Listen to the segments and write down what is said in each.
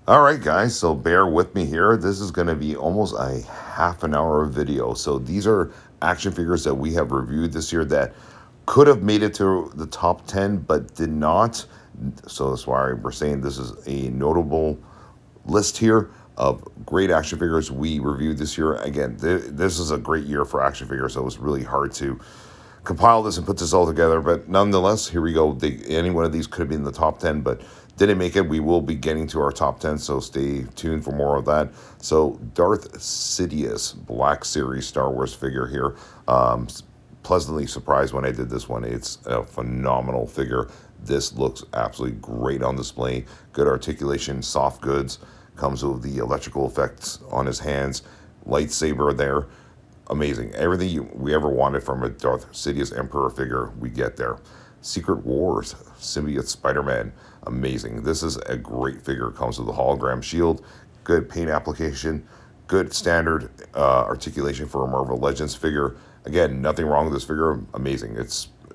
All right, guys, so bear with me here. This is going to be almost a half an hour video. So these are action figures that we have reviewed this year that could have made it to the top 10 but did not. So that's why we're saying this is a notable list here of great action figures we reviewed this year. Again, this is a great year for action figures, so it was really hard to compile this and put this all together. But nonetheless, here we go. Any one of these could have been in the top 10, but didn't make it. We will be getting to our top 10, so stay tuned for more of that. So Darth Sidious, Black Series Star Wars figure here. Pleasantly surprised when I did this one. It's a phenomenal figure. This looks absolutely great on display. Good articulation, soft goods. Comes with the electrical effects on his hands. Lightsaber there. Amazing. Everything we ever wanted from a Darth Sidious Emperor figure, we get there. Secret Wars, Symbiote Spider-Man, amazing. This is a great figure. Comes with a hologram shield, good paint application, good standard articulation for a Marvel Legends figure. Again, nothing wrong with this figure. Amazing.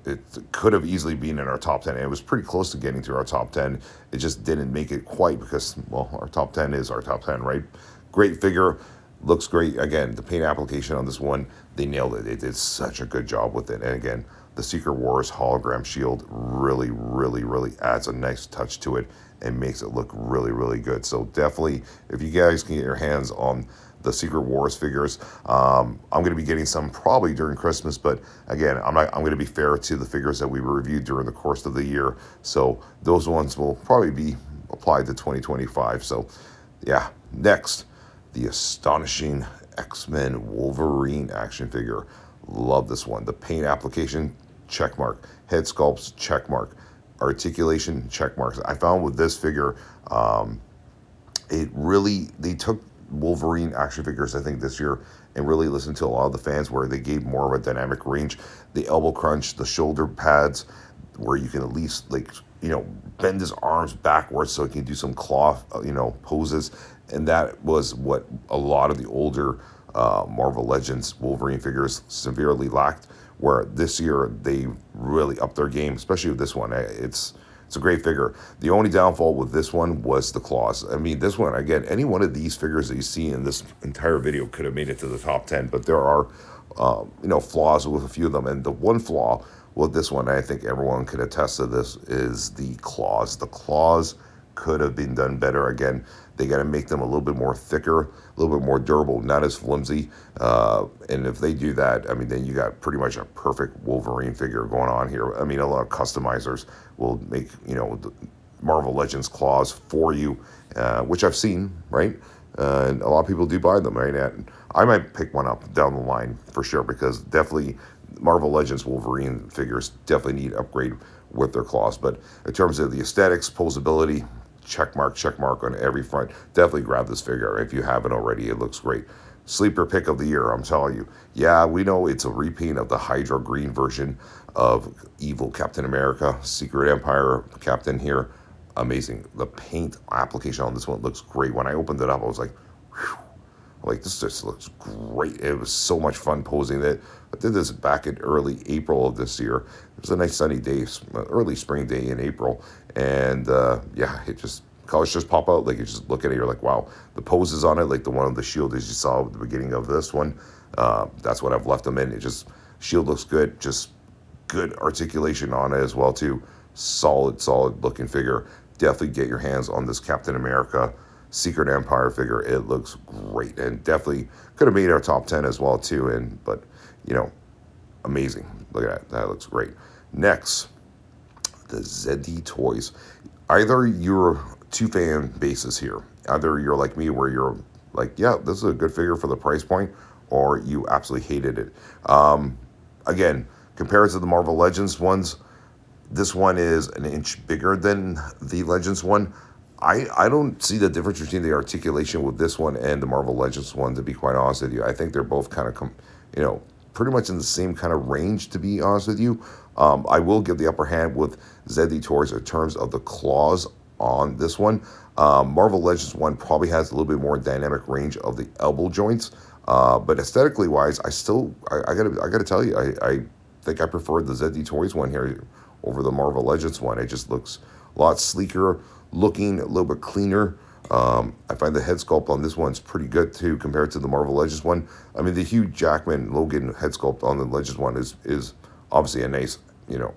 It could have easily been in our top 10. And it was pretty close to getting to our top 10. It just didn't make it quite because, well, our top 10 is our top 10, right? Great figure. Looks great. Again, the paint application on this one, they nailed it. They did such a good job with it. And again, the Secret Wars hologram shield really, really, really adds a nice touch to it and makes it look really, really good. So definitely, if you guys can get your hands on the Secret Wars figures, I'm going to be getting some probably during Christmas. But again, I'm going to be fair to the figures that we reviewed during the course of the year. So those ones will probably be applied to 2025. So yeah, next, the astonishing X-Men Wolverine action figure. Love this one. The paint application, check mark. Head sculpts, check mark. Articulation, check marks. I found with this figure, they took Wolverine action figures, I think, this year and really listened to a lot of the fans where they gave more of a dynamic range. The elbow crunch, the shoulder pads, where you can at least, bend his arms backwards so he can do some claw, poses. And that was what a lot of the older Marvel Legends Wolverine figures severely lacked, where this year they really upped their game, especially with this one. It's a great figure. The only downfall with this one was the claws. I mean, this one, again, any one of these figures that you see in this entire video could have made it to the top 10, but there are, flaws with a few of them. And the one flaw with this one, I think everyone can attest to this, is the claws. The claws could have been done better. Again, they got to make them a little bit more thicker, a little bit more durable, not as flimsy. And if they do that, I mean, then you got pretty much a perfect Wolverine figure going on here. I mean, a lot of customizers will make, the Marvel Legends claws for you, which I've seen, right? And a lot of people do buy them, right? And I might pick one up down the line for sure, because definitely Marvel Legends Wolverine figures definitely need upgrade with their claws. But in terms of the aesthetics, posability, check mark on every front. Definitely grab this figure if you haven't already. It looks great. Sleeper pick of the year, I'm telling you. Yeah, we know it's a repaint of the Hydra green version of evil Captain America, Secret Empire Captain here. Amazing. The paint application on this one looks great. When I opened it up, I was like, whew. Like, this just looks great. It was so much fun posing it. I did this back in early April of this year. It was a nice sunny day, early spring day in April. And colors just pop out. Like, you just look at it, you're like, wow. The poses on it, like the one of the shield as you saw at the beginning of this one, that's what I've left them in. Shield looks good. Just good articulation on it as well, too. Solid looking figure. Definitely get your hands on this Captain America Secret Empire figure. It looks great and definitely could have made our top 10 as well too. But amazing. Look at that. That looks great. Next, the ZD Toys. Either you're two fan bases here. Either you're like me, where you're like, yeah, this is a good figure for the price point, or you absolutely hated it. Again, compared to the Marvel Legends ones, this one is an inch bigger than the Legends one. I don't see the difference between the articulation with this one and the Marvel Legends one, to be quite honest with you. I think they're both kind of, pretty much in the same kind of range, to be honest with you. I will give the upper hand with ZD Toys in terms of the claws on this one. Marvel Legends one probably has a little bit more dynamic range of the elbow joints. But aesthetically wise, I gotta tell you, I think I prefer the ZD Toys one here over the Marvel Legends one. It just looks a lot sleeker looking, a little bit cleaner. I find the head sculpt on this one's pretty good too compared to the Marvel Legends one. I mean, the Hugh Jackman Logan head sculpt on the Legends one is obviously a nice,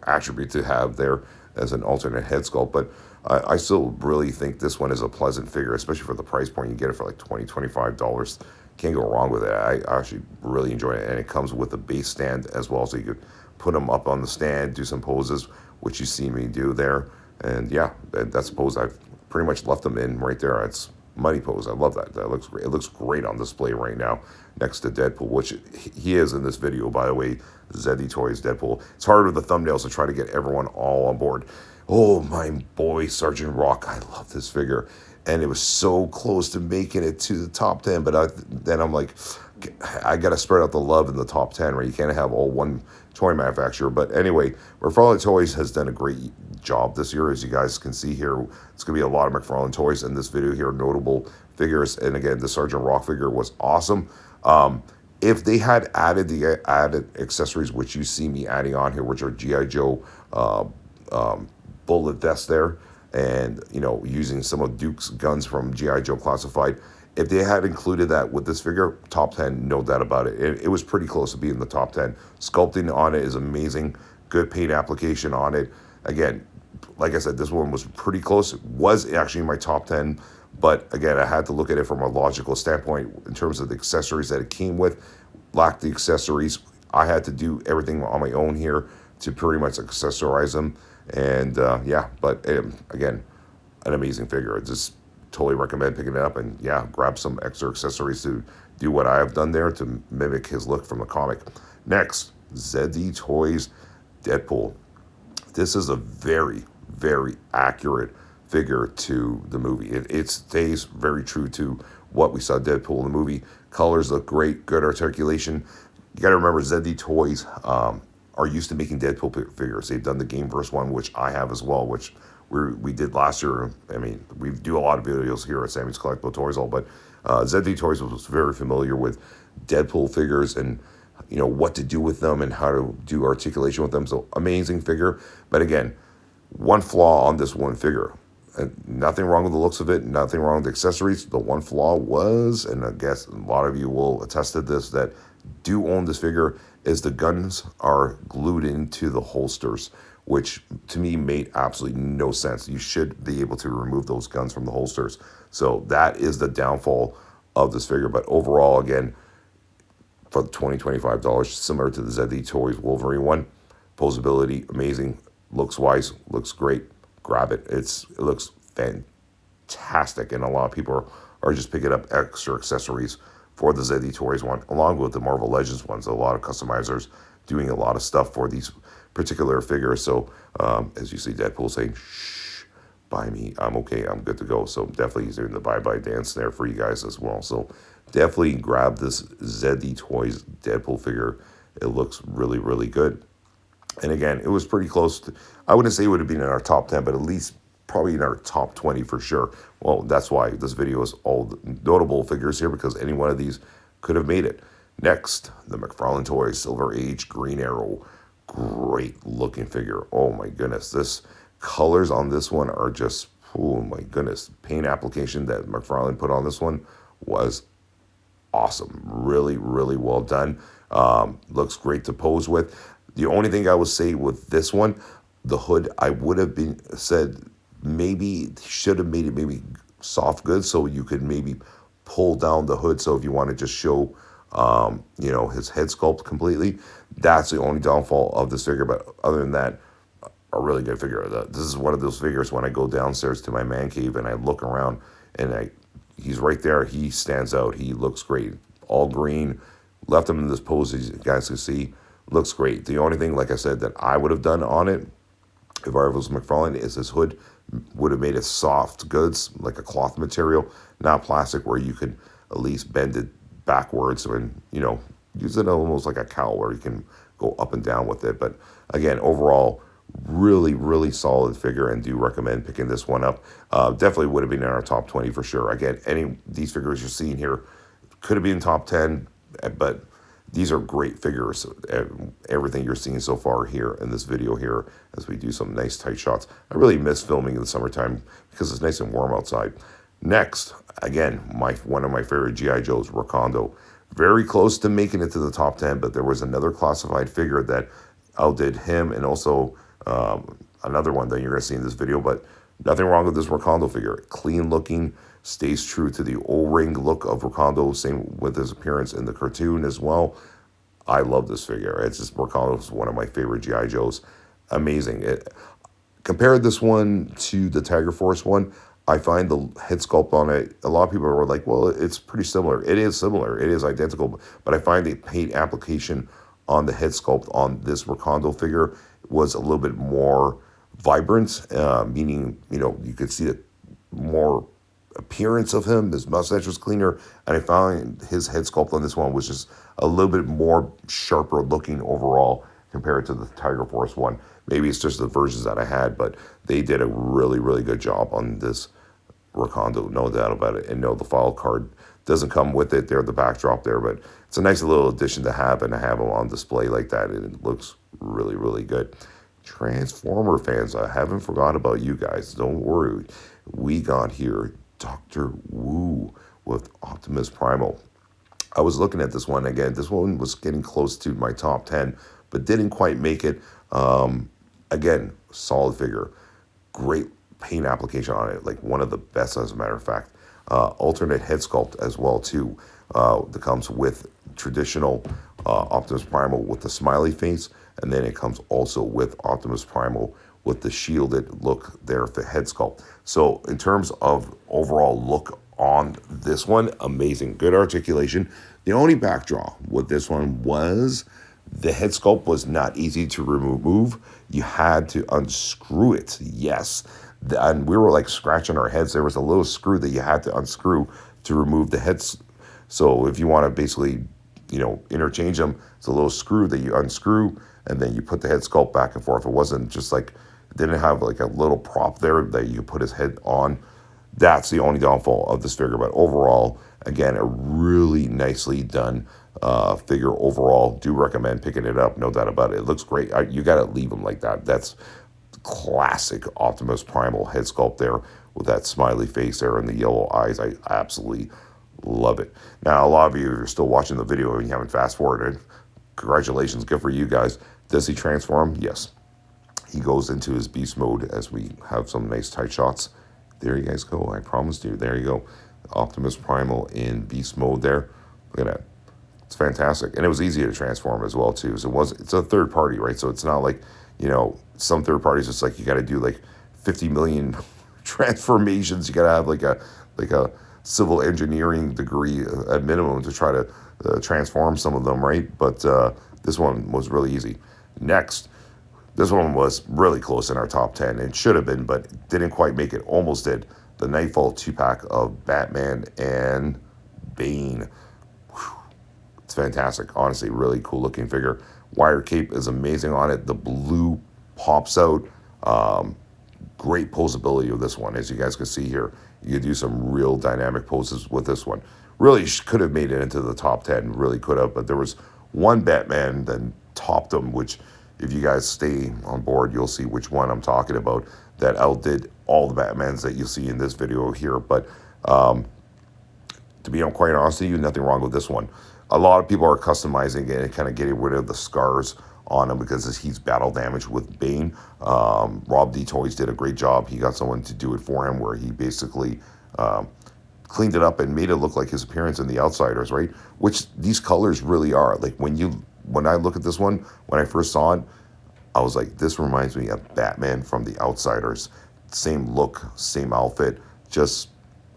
attribute to have there as an alternate head sculpt, but I still really think this one is a pleasant figure, especially for the price point. You get it for like $20, $25. Can't go wrong with it. I actually really enjoy it, and it comes with a base stand as well, so you could put them up on the stand, do some poses, which you see me do there. And yeah, that's a pose I've pretty much left them in right there. It's money pose. I love that. That looks great. It looks great on display right now next to Deadpool, which he is in this video, by the way. Zeddy Toys Deadpool. It's hard with the thumbnails to try to get everyone all on board. Oh, my boy, Sergeant Rock. I love this figure. And it was so close to making it to the top 10, but then I'm like, I got to spread out the love in the top 10, right? You can't have all one toy manufacturer. But anyway, McFarlane Toys has done a great job this year. As you guys can see here, it's going to be a lot of McFarlane Toys in this video here, notable figures. And again, the Sergeant Rock figure was awesome. If they had added the added accessories, which you see me adding on here, which are G.I. Joe bullet vest there, and using some of Duke's guns from G.I. Joe Classified, if they had included that with this figure, top 10, no doubt about it. It was pretty close to being in the top 10. Sculpting on it is amazing. Good paint application on it. Again, like I said, this one was pretty close. It was actually in my top 10, but again, I had to look at it from a logical standpoint in terms of the accessories that it came with. Lacked the accessories. I had to do everything on my own here to pretty much accessorize them. And yeah, but again, an amazing figure. I just totally recommend picking it up, and yeah, grab some extra accessories to do what I have done there to mimic his look from the comic. Next, Zeddy Toys Deadpool. This is a very, very accurate figure to the movie. It stays very true to what we saw Deadpool in the movie. Colors look great, good articulation. You got to remember, Zeddy Toys are used to making Deadpool figures. They've done the Gameverse one, which I have as well, which we did last year. I mean, we do a lot of videos here at Sammy's Collectible Toys All, but Zeddy Toys was very familiar with Deadpool figures and what to do with them and how to do articulation with them. So amazing figure. But again, one flaw on this one figure. And nothing wrong with the looks of it, nothing wrong with the accessories. The one flaw was, and I guess a lot of you will attest to this, that do own this figure, is the guns are glued into the holsters, which to me made absolutely no sense. You should be able to remove those guns from the holsters. So that is the downfall of this figure. But overall, again, for the $20-$25, similar to the Zeddy Toys Wolverine one, posability, amazing, looks-wise, looks great. Grab it. It looks fantastic, and a lot of people are just picking up extra accessories for the Zeddy Toys one, along with the Marvel Legends ones. A lot of customizers doing a lot of stuff for these particular figures. So as you see Deadpool saying, shh, buy me, I'm okay, I'm good to go. So definitely he's doing the bye-bye dance there for you guys as well. So definitely grab this Zeddy Toys Deadpool figure. It looks really, really good. And again, it was pretty close to, I wouldn't say it would have been in our top 10, but at least probably in our top 20 for sure. Well, that's why this video is all the notable figures here, because any one of these could have made it. Next, the McFarlane Toys Silver Age Green Arrow. Great looking figure. Oh my goodness. This colors on this one are just, oh my goodness. Paint application that McFarlane put on this one was awesome. Really, really well done. Looks great to pose with. The only thing I would say with this one, the hood, I would have said maybe should have made it maybe soft goods, so you could maybe pull down the hood. So if you want to just show, his head sculpt completely, that's the only downfall of this figure. But other than that, a really good figure. This is one of those figures when I go downstairs to my man cave and I look around and he's right there. He stands out. He looks great. All green. Left him in this pose, as you guys can see. Looks great. The only thing, like I said, that I would have done on it, if I was McFarlane, is his hood would have made it soft goods, like a cloth material, not plastic, where you could at least bend it backwards and, use it almost like a cowl where you can go up and down with it. But again, overall, really, really solid figure, and do recommend picking this one up. Definitely would have been in our top 20 for sure. Again, any of these figures you're seeing here could have been top 10, but these are great figures. Everything you're seeing so far here in this video here, as we do some nice tight shots. I really miss filming in the summertime because it's nice and warm outside. Next, again, one of my favorite GI Joes, Rakondo. Very close to making it to the top 10, but there was another classified figure that outdid him, and also another one that you're going to see in this video. But nothing wrong with this Rakondo figure. Clean looking, stays true to the O-ring look of Rakondo. Same with his appearance in the cartoon as well. I love this figure. It's just Rakondo is one of my favorite GI Joes. Amazing. Compared this one to the Tiger Force one, I find the head sculpt on it, a lot of people are like, well, it's pretty similar. It is similar. It is identical. But I find the paint application on the head sculpt on this Rakondo figure was a little bit more vibrant, meaning, you could see the more appearance of him. His mustache was cleaner. And I found his head sculpt on this one was just a little bit more sharper looking overall compared to the Tiger Force one. Maybe it's just the versions that I had, but they did a really, really good job on this Rakondo, no doubt about it. And no, the file card doesn't come with it. They're the backdrop there, but it's a nice little addition to have, and to have them on display like that, and it looks really, really good. Transformer fans, I haven't forgot about you guys. Don't worry. We got here Dr. Wu with Optimus Primal. I was looking at this one again. This one was getting close to my top 10, but didn't quite make it. Again, solid figure. Great paint application on it. Like one of the best, as a matter of fact. Alternate head sculpt as well, too. That comes with traditional Optimus Primal with the smiley face. And then it comes also with Optimus Primal with the shielded look there, the head sculpt. So in terms of overall look on this one, amazing. Good articulation. The only backdraw with this one was the head sculpt was not easy to remove. You had to unscrew it. Yes. And we were like scratching our heads. There was a little screw that you had to unscrew to remove the heads. So if you want to basically, interchange them, it's a little screw that you unscrew, and then you put the head sculpt back and forth. It wasn't just like, it didn't have like a little prop there that you could put his head on. That's the only downfall of this figure. But overall, again, a really nicely done figure overall. Do recommend picking it up, no doubt about it. It looks great. You got to leave them like that. That's classic Optimus Primal head sculpt there with that smiley face there and the yellow eyes. I absolutely love it. Now, a lot of you are still watching the video and you haven't fast forwarded. Congratulations, good for you guys. Does he transform? Yes. He goes into his beast mode as we have some nice tight shots. There you guys go. I promised you. There you go. Optimus Primal in beast mode there. Look at that. It's fantastic. And it was easy to transform as well, too. So it's a third party, right? So it's not like, some third parties, it's like you got to do like 50 million transformations. You got to have like a civil engineering degree at minimum to try to transform some of them, right? But this one was really easy. Next, this one was really close in our top 10. It should have been, but didn't quite make it. Almost did. The Nightfall 2-pack of Batman and Bane. Whew. It's fantastic. Honestly, really cool looking figure. Wire cape is amazing on it. The blue pops out. Great posability of this one. As you guys can see here, you can do some real dynamic poses with this one. Really could have made it into the top 10. Really could have. But there was one Batman that topped him, which, if you guys stay on board, you'll see which one I'm talking about, that outdid all the Batmans that you see in this video here. But to be quite honest with you, nothing wrong with this one. A lot of people are customizing it and kind of getting rid of the scars on him because he's battle damaged with Bane. Rob D. Toys did a great job. He got someone to do it for him, where he basically cleaned it up and made it look like his appearance in The Outsiders, right? Which these colors really are. Like when I look at this one, when I first saw it, I was like, this reminds me of Batman from The Outsiders. Same look, same outfit, just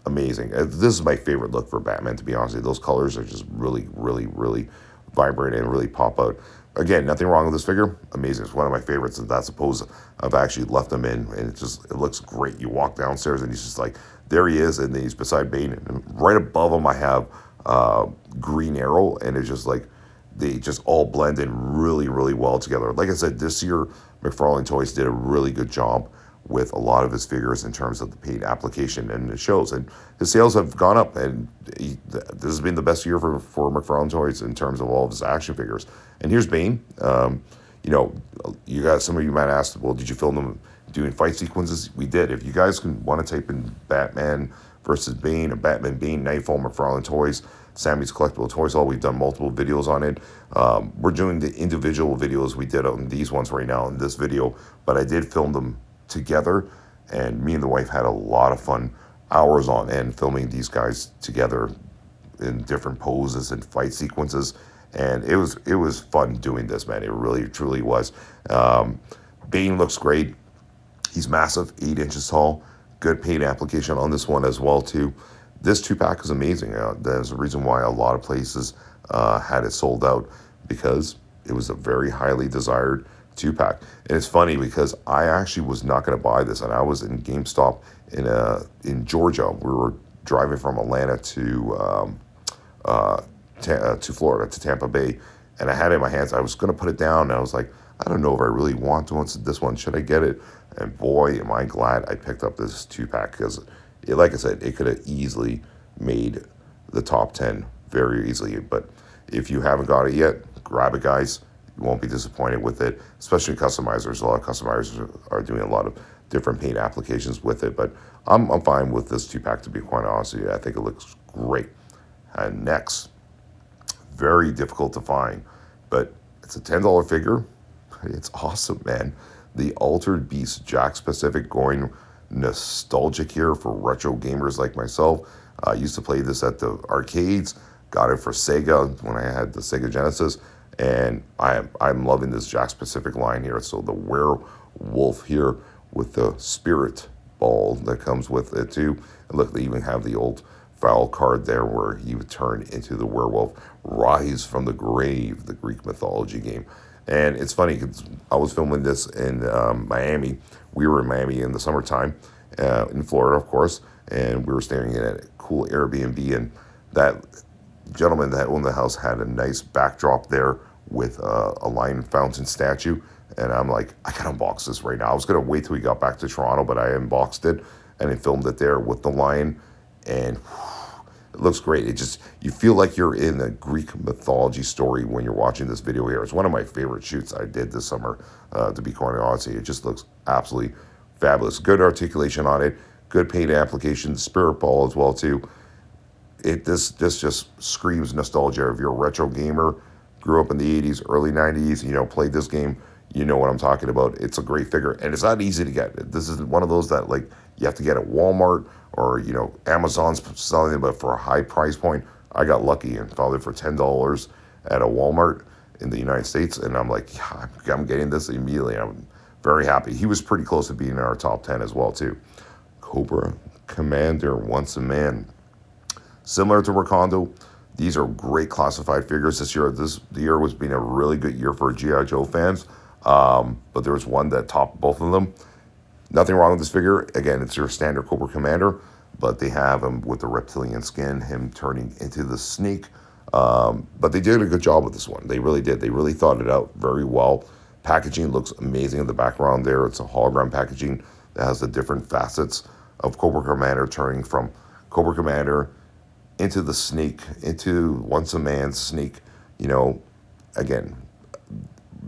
amazing. This is my favorite look for Batman, to be honest with you. Those colors are just really, really, really vibrant and really pop out. Again, nothing wrong with this figure. Amazing. It's one of my favorites, and that's suppose I've actually left them in, and it looks great. You walk downstairs, and he's just like, there he is, and then he's beside Bane. And right above him, I have Green Arrow, and it's just like, they just all blend in really, really well together. Like I said, this year, McFarlane Toys did a really good job with a lot of his figures in terms of the paint application, and it shows. And his sales have gone up, and this has been the best year for McFarlane Toys in terms of all of his action figures. And here's Bane. You guys, some of you might ask, well, did you film them doing fight sequences? We did. If you guys want to type in Batman versus Bane, a Batman Bane, Nightfall, McFarlane Toys, Sammy's Collectible Toys Haul. We've done multiple videos on it. We're doing the individual videos we did on these ones right now in this video, but I did film them together, and me and the wife had a lot of fun, hours on end, filming these guys together in different poses and fight sequences, and it was fun doing this, man. It really truly was. Bane looks great. He's massive, 8 inches tall. Good paint application on this one as well too. This 2-pack is amazing. There's a reason why a lot of places had it sold out, because it was a very highly desired 2-pack. And it's funny because I actually was not going to buy this, and I was in GameStop in Georgia. We were driving from Atlanta to Florida, to Tampa Bay, and I had it in my hands. I was going to put it down, and I was like, I don't know if I really want this one. Should I get it? And boy, am I glad I picked up this 2-pack, because, like I said, it could have easily made the top 10 very easily. But if you haven't got it yet, grab it, guys. You won't be disappointed with it, especially customizers. A lot of customizers are doing a lot of different paint applications with it. But I'm fine with this 2-pack, to be quite honest with you. I think it looks great. And next, very difficult to find, but it's a $10 figure. It's awesome, man. The Altered Beast Jack Pacific, going nostalgic here for retro gamers like myself. I used to play this at the arcades. Got it for Sega when I had the Sega Genesis, and I'm loving this Jack Pacific line here. So the werewolf here with the spirit ball that comes with it too. And look, they even have the old foul card there where he would turn into the werewolf, rise from the grave, the Greek mythology game. And it's funny because I was filming this in Miami. We were in Miami in the summertime, in Florida, of course, and we were staying in a cool Airbnb. And that gentleman that owned the house had a nice backdrop there with a lion fountain statue. And I'm like, I gotta unbox this right now. I was gonna wait till we got back to Toronto, but I unboxed it and I filmed it there with the lion. And it looks great. It just, you feel like you're in a Greek mythology story when you're watching this video here. It's one of my favorite shoots I did this summer, to be quite honest. It just looks absolutely fabulous. Good articulation on it, good paint application, spirit ball as well too. This just screams nostalgia. If you're a retro gamer, grew up in the 80s, early 90s, played this game, you know what I'm talking about. It's a great figure, and it's not easy to get. This is one of those that, like, you have to get at Walmart, or Amazon's selling it, but for a high price point. I got lucky and found it for $10 at a Walmart in the United States, and I'm like, yeah, I'm getting this immediately. I'm very happy. He was pretty close to being in our top 10 as well too. Cobra Commander, Once a Man. Similar to Recondo, these are great classified figures this year. The year was being a really good year for G.I. Joe fans, but there was one that topped both of them. Nothing wrong with this figure. Again, it's your standard Cobra Commander, but they have him with the reptilian skin, him turning into the snake. But they did a good job with this one. They really did. They really thought it out very well. Packaging looks amazing in the background there. It's a hologram packaging that has the different facets of Cobra Commander, turning from Cobra Commander into the snake, into Once a Man snake. Again,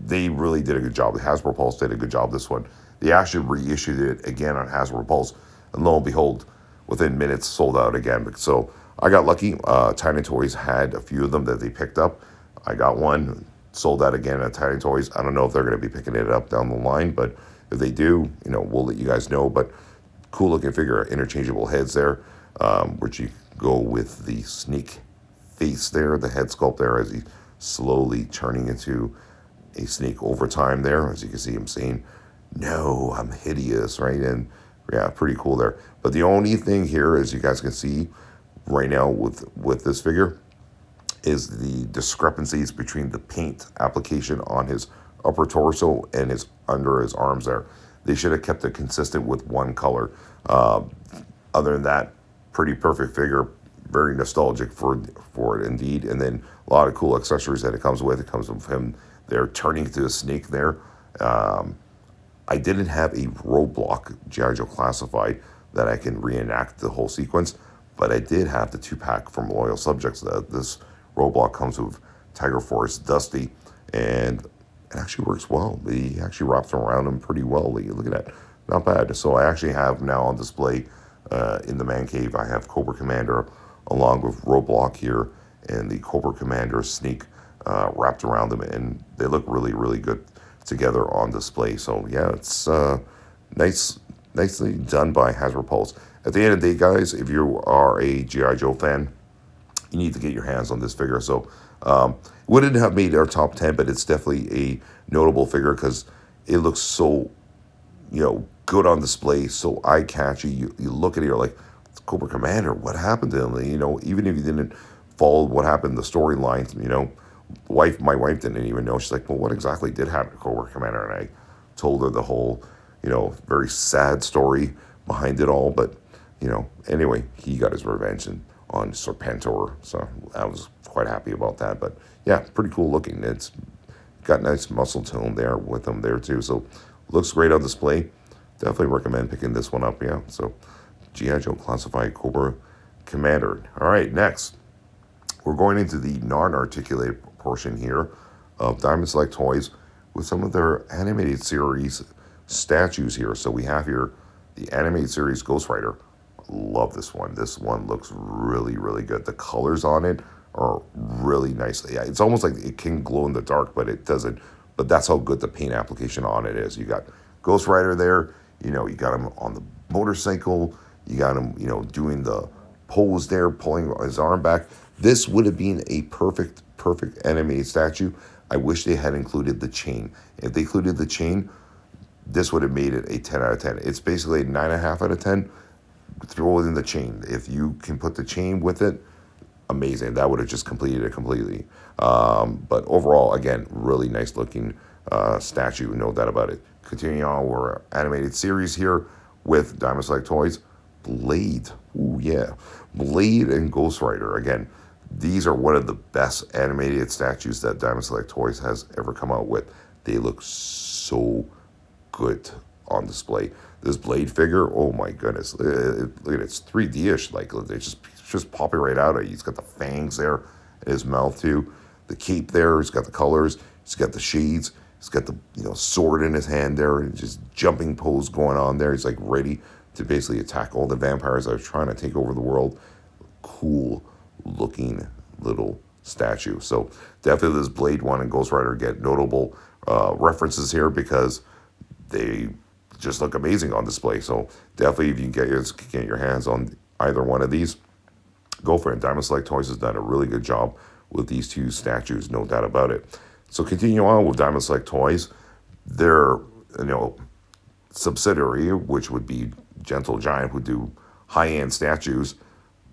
they really did a good job. Hasbro Pulse did a good job this one. They actually reissued it again on Hasbro Pulse, and lo and behold, within minutes, sold out again. So I got lucky. Tiny Toys had a few of them that they picked up. I got one, sold out again at Tiny Toys. I don't know if they're going to be picking it up down the line, but if they do, we'll let you guys know. But cool looking figure, interchangeable heads there, which you go with the snake face there, the head sculpt there, as he's slowly turning into a snake over time there, as you can see him saying, "No, I'm hideous," right? And yeah, pretty cool there. But the only thing here, as you guys can see right now with this figure, is the discrepancies between the paint application on his upper torso and his under his arms there. They should have kept it consistent with one color. Other than that, pretty perfect figure, very nostalgic for it indeed. And then a lot of cool accessories that it comes with. It comes with him there turning into a snake there. I didn't have a roadblock G.I. Joe classified that I can reenact the whole sequence, but I did have the 2-pack from Loyal Subjects. This roadblock comes with Tiger Force Dusty, and it actually works well. He actually wraps around him pretty well. Look at that. Not bad. So I actually have now on display in the man cave, I have Cobra Commander along with Roadblock here, and the Cobra Commander sneak wrapped around them, and they look really, really good together on display. So yeah, it's nice, nicely done by Hasbro Pulse. At the end of the day, guys, if you are a GI Joe fan, you need to get your hands on this figure. So wouldn't have made our top 10, but it's definitely a notable figure because it looks so, good on display, so eye catchy. You look at it, you're like, it's Cobra Commander. What happened to him? Even if you didn't follow what happened, the storyline, my wife didn't even know. She's like, well, what exactly did happen to Cobra Commander? And I told her the whole, very sad story behind it all. But, anyway, he got his revenge on Serpentor. So I was quite happy about that. But yeah, pretty cool looking. It's got nice muscle tone there with them there too. So looks great on display. Definitely recommend picking this one up. Yeah. So G.I. Joe Classified Cobra Commander. All right, next we're going into the non-articulated portion here of Diamond Select Toys with some of their animated series statues here. So we have here the animated series Ghost Rider. Love this one. This one looks really, really good. The colors on it are really nice. Yeah, it's almost like it can glow in the dark, but it doesn't. But that's how good the paint application on it is. You got Ghost Rider there. You got him on the motorcycle. You got him, doing the pose there, pulling his arm back. This would have been a perfect animated statue. I wish they had included the chain. If they included the chain, this would have made it a 10 out of 10. It's basically a 9.5 out of 10. Throw it in the chain. If you can put the chain with it, amazing. That would have just completed it completely. But overall, again, really nice looking statue, no doubt about it. Continuing on, we're animated series here with Diamond Select Toys. Blade. Ooh, yeah. Blade and Ghost Rider. Again, these are one of the best animated statues that Diamond Select Toys has ever come out with. They look so good on display. This Blade figure, oh my goodness. Look at it, it's 3D-ish. Like, it's just popping right out of you. He's got the fangs there in his mouth too. The cape there, he's got the colors. He's got the shades. He's got the sword in his hand there, and just jumping pose going on there. He's like ready to basically attack all the vampires that are trying to take over the world. Cool looking little statue. So definitely this Blade one and Ghost Rider get notable references here because they just look amazing on display. So definitely if you can get your hands on either one of these, go for it. Diamond Select Toys has done a really good job with these two statues, no doubt about it. So continue on with Diamond Select Toys. Their subsidiary, which would be Gentle Giant, who do high-end statues,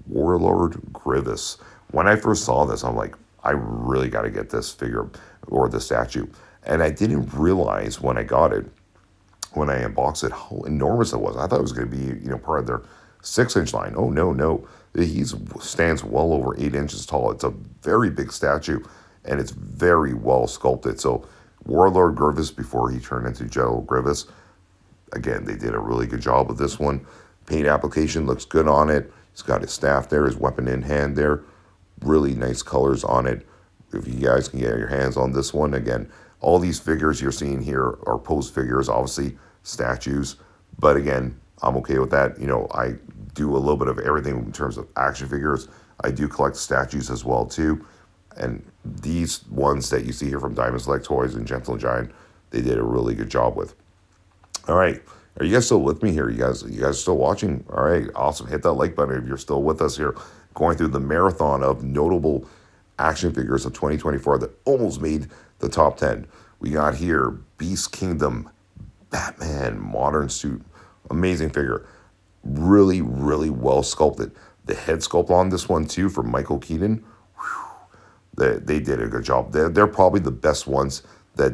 Warlord Grievous. When I first saw this, I'm like, I really got to get this figure or the statue. And I didn't realize when I got it, when I unboxed it, how enormous it was. I thought it was going to be, part of their 6-inch line. Oh, no. He stands well over 8 inches tall. It's a very big statue, and it's very well sculpted. So Warlord Grievous, before he turned into General Grievous, again, they did a really good job with this one. Paint application looks good on it. He's got his staff there, his weapon in hand there. Really nice colors on it. If you guys can get your hands on this one, again, all these figures you're seeing here are pose figures, obviously statues. But again, I'm okay with that. I do a little bit of everything in terms of action figures. I do collect statues as well too. And these ones that you see here from Diamond Select Toys and Gentle Giant, they did a really good job with. All right. Are you guys still with me here? You guys still watching? All right. Awesome. Hit that like button if you're still with us here. Going through the marathon of notable action figures of 2024 that almost made the top 10. We got here Beast Kingdom, Batman, modern suit. Amazing figure. Really, really well sculpted. The head sculpt on this one too from Michael Keaton. They did a good job. They're probably the best ones that,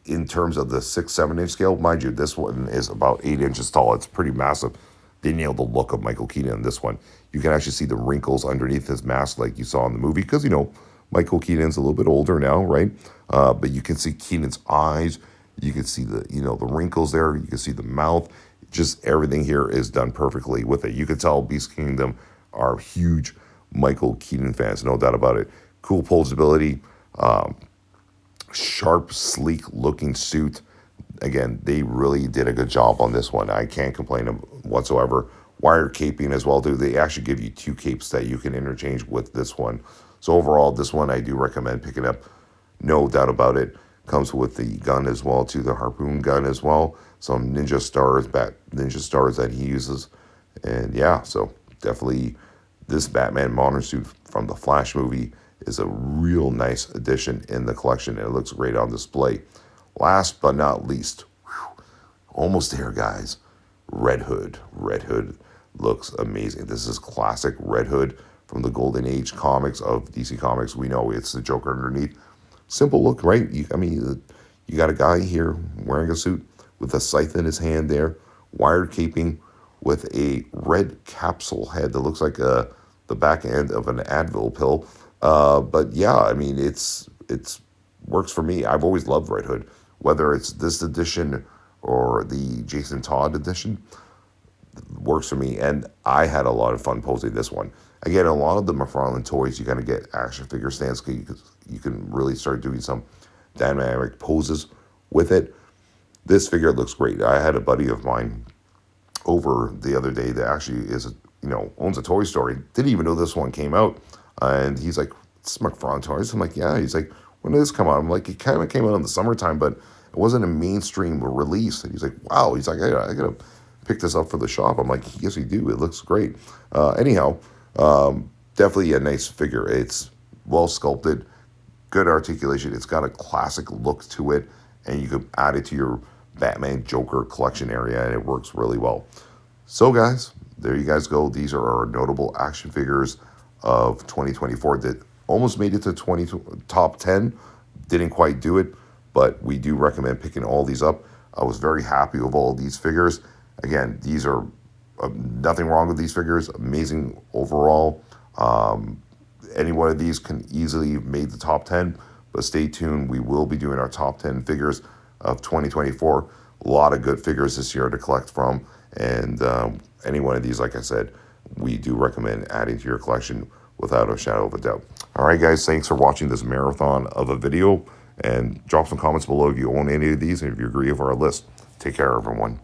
in terms of the 6-7 inch scale, mind you, this one is about 8 inches tall. It's pretty massive. They nailed the look of Michael Keaton in this one. You can actually see the wrinkles underneath his mask like you saw in the movie because, Michael Keaton's a little bit older now, right? But you can see Keaton's eyes. You can see the wrinkles there. You can see the mouth. Just everything here is done perfectly with it. You can tell Beast Kingdom are huge Michael Keaton fans, no doubt about it. Cool posability, sharp, sleek-looking suit. Again, they really did a good job on this one. I can't complain whatsoever Wired caping as well, too. They actually give you two capes that you can interchange with this one. So overall, this one I do recommend picking up. No doubt about it. Comes with the gun as well, too, the harpoon gun as well. Some ninja stars that he uses. And yeah, so definitely this Batman modern suit from the Flash movie is a real nice addition in the collection, and it looks great on display. Last but not least, almost there, guys. Red Hood. Red Hood looks amazing. This is classic Red Hood from the Golden Age comics of DC Comics. We know it's the Joker underneath. Simple look, right? You got a guy here wearing a suit with a scythe in his hand there, wired caping with a red capsule head that looks like the back end of an Advil pill. But yeah, I mean, it's works for me. I've always loved Red Hood, whether it's this edition or the Jason Todd edition, works for me. And I had a lot of fun posing this one. Again, a lot of the McFarlane toys, you got to get action figure stands because you can really start doing some dynamic poses with it. This figure looks great. I had a buddy of mine over the other day that actually owns a toy store. He didn't even know this one came out, and he's like, "It's McFarlane toys." I'm like, "Yeah." He's like, "When did this come out?" I'm like, "It kind of came out in the summertime, but it wasn't a mainstream release." And he's like, "Wow." He's like, I gotta pick this up for the shop." I'm like, "Yes, you do. It looks great." Anyhow, definitely a nice figure. It's well sculpted, good articulation. It's got a classic look to it, and you could add it to your Batman Joker collection area, and it works really well. So, guys, there you guys go. These are our notable action figures of 2024 that almost made it to top 10. Didn't quite do it, but we do recommend picking all these up. I was very happy with all these figures. Again, these are nothing wrong with these figures. Amazing overall. Any one of these can easily make the top 10, but stay tuned. We will be doing our top 10 figures of 2024. A lot of good figures this year to collect from, and any one of these, like I said, we do recommend adding to your collection without a shadow of a doubt. All right, guys, thanks for watching this marathon of a video, and drop some comments below if you own any of these and if you agree with our list. Take care, everyone.